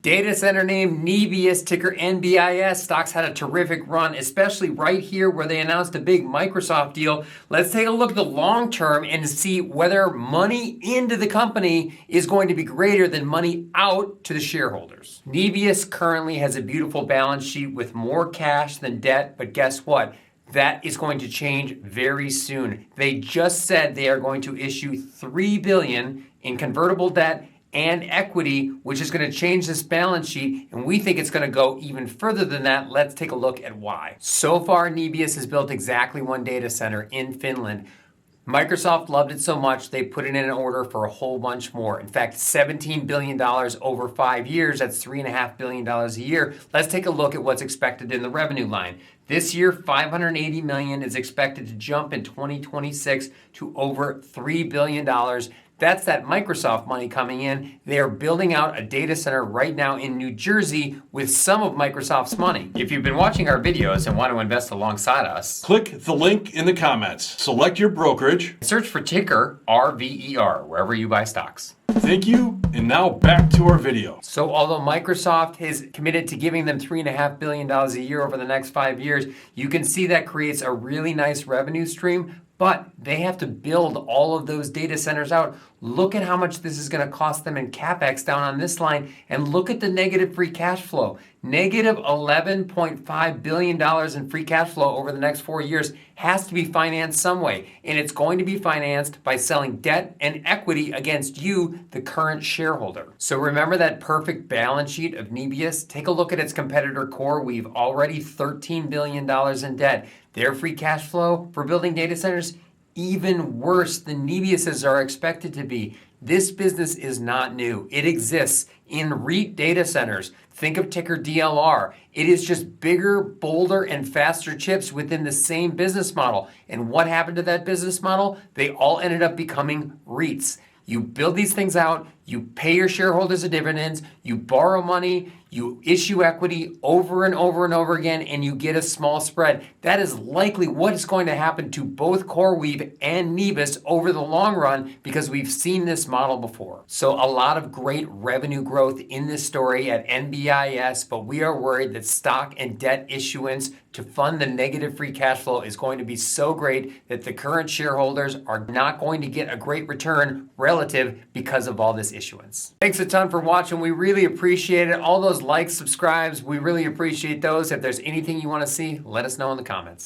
Data center name NBIS, ticker NBIS. Stocks had a terrific run, especially right here where they announced a big Microsoft deal. Let's take a look at the long term and see whether money into the company is going to be greater than money out to the shareholders. NBIS currently has a beautiful balance sheet with more cash than debt, but guess what? That is going to change very soon. They just said they are going to issue $3 billion in convertible debt and equity, which is going to change this balance sheet, and we think it's going to go even further than that. Let's take a look at why. So far, NBIS has built exactly one data center in Finland. Microsoft loved it so much, they put it in an order for a whole bunch more. In fact, $17 billion over 5 years, that's $3.5 billion a year. Let's take a look at what's expected in the revenue line. This year, $580 million is expected to jump in 2026 to over $3 billion. That's that Microsoft money coming in. They are building out a data center right now in New Jersey with some of Microsoft's money. If you've been watching our videos and want to invest alongside us, click the link in the comments. Select your brokerage. Search for ticker RVER wherever you buy stocks. Thank you, and now back to our video. So although Microsoft is committed to giving them $3.5 billion a year over the next 5 years, you can see that creates a really nice revenue stream, but they have to build all of those data centers out. Look at how much this is going to cost them in CapEx down on this line, and look at the negative free cash flow. Negative $11.5 billion in free cash flow over the next 4 years has to be financed some way, and it's going to be financed by selling debt and equity against you, the current shareholder. So remember that perfect balance sheet of NBIS? Take a look at its competitor CoreWeave, already $13 billion in debt. Their free cash flow for building data centers, even worse than NBIS's are expected to be. This business is not new. It exists in REIT data centers. Think of ticker DLR. It is just bigger, bolder, and faster chips within the same business model. And what happened to that business model? They all ended up becoming REITs. You build these things out, you pay your shareholders a dividends, you borrow money, you issue equity over and over and over again, and you get a small spread. That is likely what is going to happen to both CoreWeave and NBIS over the long run, because we've seen this model before. So a lot of great revenue growth in this story at NBIS, but we are worried that stock and debt issuance to fund the negative free cash flow is going to be so great that the current shareholders are not going to get a great return relative because of all this issuance. Thanks a ton for watching. We really appreciate it. All those likes, subscribes, we really appreciate those. If there's anything you want to see, let us know in the comments.